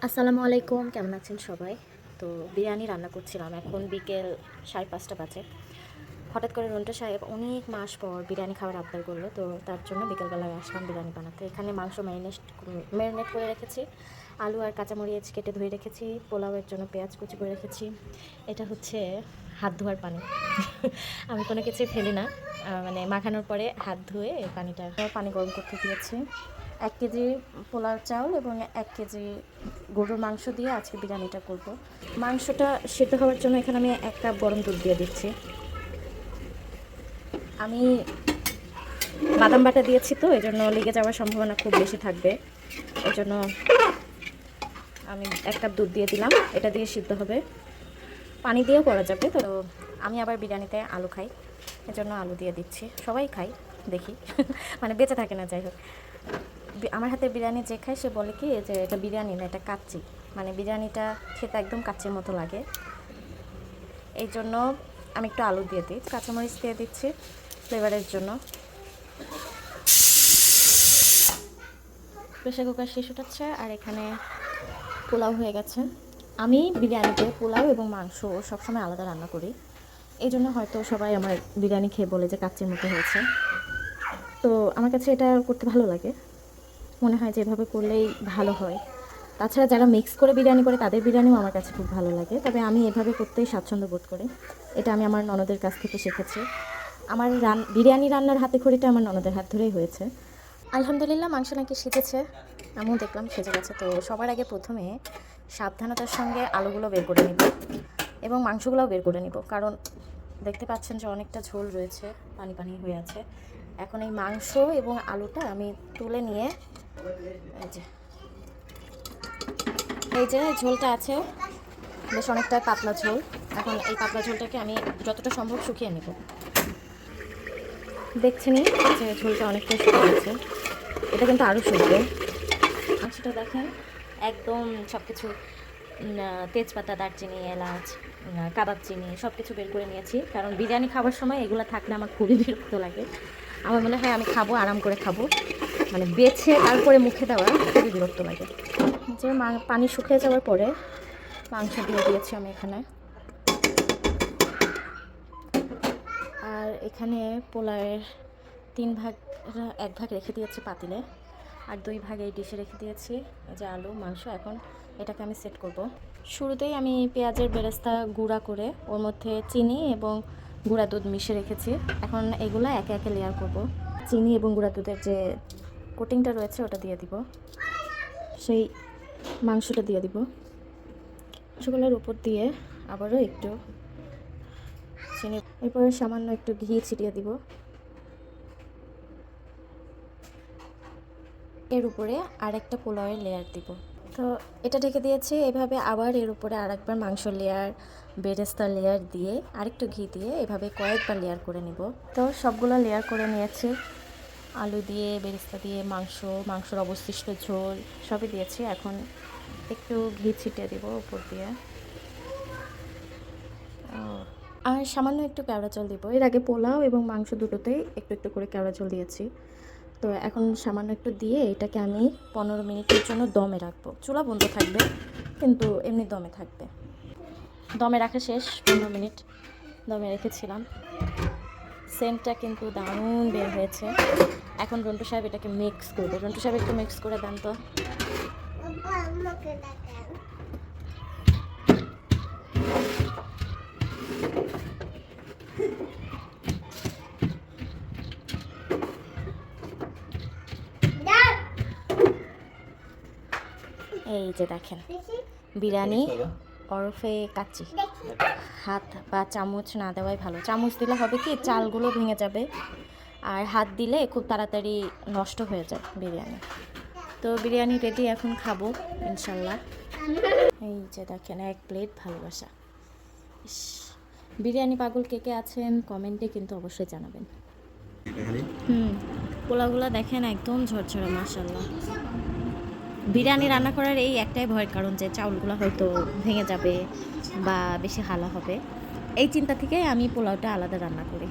আসসালামু আলাইকুম, কেমন আছেন সবাই? তো বিরিয়ানি রান্না করছিলাম, এখন বিকেল 5:30 বাজে। হঠাৎ করে রন্টু সাহেব অনেক মাস পর বিরিয়ানি খাওয়ার আবদার করলো, তো তার জন্য বিকেলবেলায় আসলাম বিরিয়ানি বানাতে। এখানে মাংস ম্যারিনেট করে রেখেছি, আলু আর কাঁচামরিচ কেটে ধুয়ে রেখেছি, পোলাওয়ের জন্য পেঁয়াজ কুচি করে রেখেছি। এটা হচ্ছে হাত ধোয়ার পানি। আমি কোনো কিছু ফেলি না, মানে মাখানোর পরে হাত ধুয়ে পানিটা পানি গরম করতে দিয়েছি। 1 কেজি পোলাও চাউল এবং 1 কেজি গরুর মাংস দিয়ে আজকে বিরিয়ানিটা করব। মাংসটা সিদ্ধ হওয়ার জন্য এখানে আমি 1 কাপ গরম দুধ দিয়ে দিচ্ছি। আমি বাদাম বাটা দিয়েছি, তো এই জন্য লেগে যাওয়ার সম্ভাবনা খুব বেশি থাকবে। এই জন্য আমি 1 কাপ দুধ দিয়ে দিলাম, এটা দিয়ে সিদ্ধ হবে। পানি দিয়েও করা যাবে, তো আমি আবার বিরিয়ানিতে আলু খাই, এজন্য আলু দিয়ে দিচ্ছি। সবাই খাই দেখি, মানে বেঁচে থাকে না, যাই হোক। আমার হাতে বিরিয়ানি যে খায় সে বলে কি যে এটা বিরিয়ানি না, এটা কাচ্চি, মানে বিরিয়ানিটা খেতে একদম কাচ্চির মতো লাগে। এই জন্য আমি একটু আলু দিয়ে দিই, কাঁচামরিচ দিয়ে দিচ্ছি ফ্লেভারের জন্য। প্রেশার কুকার শেষ উঠাচ্ছে, আর এখানে পোলাও হয়ে গেছে। আমি বিরিয়ানিতে পোলাও এবং মাংস সবসময় আলাদা রান্না করি, এই জন্য হয়তো সবাই আমার বিরিয়ানি খেয়ে বলে যে কাচ্চির মতো হয়েছে। তো আমার কাছে এটা করতে ভালো লাগে, মনে হয় যে এভাবে করলেই ভালো হয়। তাছাড়া যারা মিক্স করে বিরিয়ানি করে তাদের বিরিয়ানিও আমার কাছে খুব ভালো লাগে, তবে আমি এভাবে করতেই স্বাচ্ছন্দ্য বোধ করি। এটা আমি আমার ননদের কাছ থেকে শিখেছি। আমার বিরিয়ানি রান্নার হাতে খড়িটা আমার ননদের হাত ধরেই হয়েছে। আলহামদুলিল্লাহ, মাংস নাকি সিজেছে, আমিও দেখলাম সেজে গেছে। তো সবার আগে প্রথমে সাবধানতার সঙ্গে আলুগুলো বের করে নিব এবং মাংসগুলোও বের করে নিব, কারণ দেখতে পাচ্ছেন যে অনেকটা ঝোল রয়েছে, পানি পানি হয়ে আছে। এখন এই মাংস এবং আলুটা আমি তুলে নিয়ে এই যে ঝোলটা আছে, বেশ অনেকটা পাতলা ঝোল। এখন এই পাতলা ঝোলটাকে আমি যতটা সম্ভব শুকিয়ে নেব। দেখছেনই যে ঝোলটা অনেকটা শুকিয়ে গেছে, এটা কিন্তু আরও শুকবে। মাংসটা দেখেন একদম সব কিছু, তেজপাতা, দারচিনি, এলাচ, কাবাব চিনি সব কিছু বের করে নিয়েছি, কারণ বিরিয়ানি খাওয়ার সময় এগুলো থাকলে আমার খুবই বিরক্ত লাগে। আমার মনে হয় আমি খাবো, আরাম করে খাবো, মানে বেছে তারপরে মুখে দেওয়া খুবই বিরক্ত লাগে। যে পানি শুকিয়ে যাওয়ার পরে মাংস দিয়ে দিয়েছি আমি এখানে, আর এখানে পোলাওয়ের 3 ভাগ, 1 ভাগ রেখে দিয়েছি পাতিলে, আর 2 ভাগ এই ডিশে রেখে দিয়েছি। এই যে আলু মাংস, এখন এটাকে আমি সেট করব। শুরুতেই আমি পেঁয়াজের বেরেস্তা গুঁড়া করে ওর মধ্যে চিনি এবং গুঁড়া দুধ মিশিয়ে রেখেছি। এখন এগুলো একে একে লেয়ার করব। চিনি এবং গুঁড়া দুধের যে কোটিংটা রয়েছে ওটা দিয়ে দিব, সেই মাংসটা দিয়ে দিব। মাংসগুলোর উপর দিয়ে আবারও একটু চিনি, এরপরে সামান্য একটু ঘি ছিটিয়ে দিব। এর উপরে আরেকটা পোলাওয়ের লেয়ার দিব। তো এটা ঢেকে দিয়েছি। এভাবে আবার এর উপরে আরেকবার মাংস লেয়ার, বেরেস্তার লেয়ার দিয়ে আরেকটু ঘি দিয়ে এভাবে কয়েকবার লেয়ার করে নিব। তো সবগুলো লেয়ার করে নিয়েছি, আলু দিয়ে, বেরেস্তা দিয়ে, মাংসর অবশিষ্ট ঝোল সবই দিয়েছি। এখন একটু ঘি ছিটিয়ে দিব উপর দিয়ে, আর সামান্য একটু কেওড়া জল দিব। এর আগে পোলাও এবং মাংস দুটোতেই একটু একটু করে কেওড়া জল দিয়েছি। তো এখন সামান্য একটু দিয়ে এটাকে আমি 15 মিনিটের জন্য দমে রাখবো। চুলা বন্ধ থাকবে, কিন্তু এমনি দমে থাকবে। দমে রাখা শেষ, 15 মিনিট দমে রেখেছিলাম। সেন্টটা কিন্তু দারুণ বের হয়েছে। এখন রন্টু সাহেব এটাকে মিক্স করবে। রন্টু সাহেব একটু মিক্স করে দেন তো। এই যে দেখেন বিরিয়ানি ওরফে কাচ্চি। হাত বা চামচ না দেওয়াই ভালো। চামচ দিলে হবে কি, চালগুলো ভেঙে যাবে, আর হাত দিলে খুব তাড়াতাড়ি নষ্ট হয়ে যায় বিরিয়ানি। তো বিরিয়ানি রেডি, এখন খাবো ইনশাল্লাহ। এই যে দেখেন 1 প্লেট ভালোবাসা। ইস, বিরিয়ানি পাগল কে কে আছেন কমেন্টে কিন্তু অবশ্যই জানাবেন। পোলাওগুলো দেখেন একদম ঝরঝরে, মাশাল্লাহ। বিরিয়ানি রান্না করার এই একটাই ভয়ের কারণ যে চাউলগুলো হয়তো ভেঙে যাবে বা বেশি হালা হবে, এই চিন্তা থেকে আমি পোলাওটা আলাদা রান্না করি।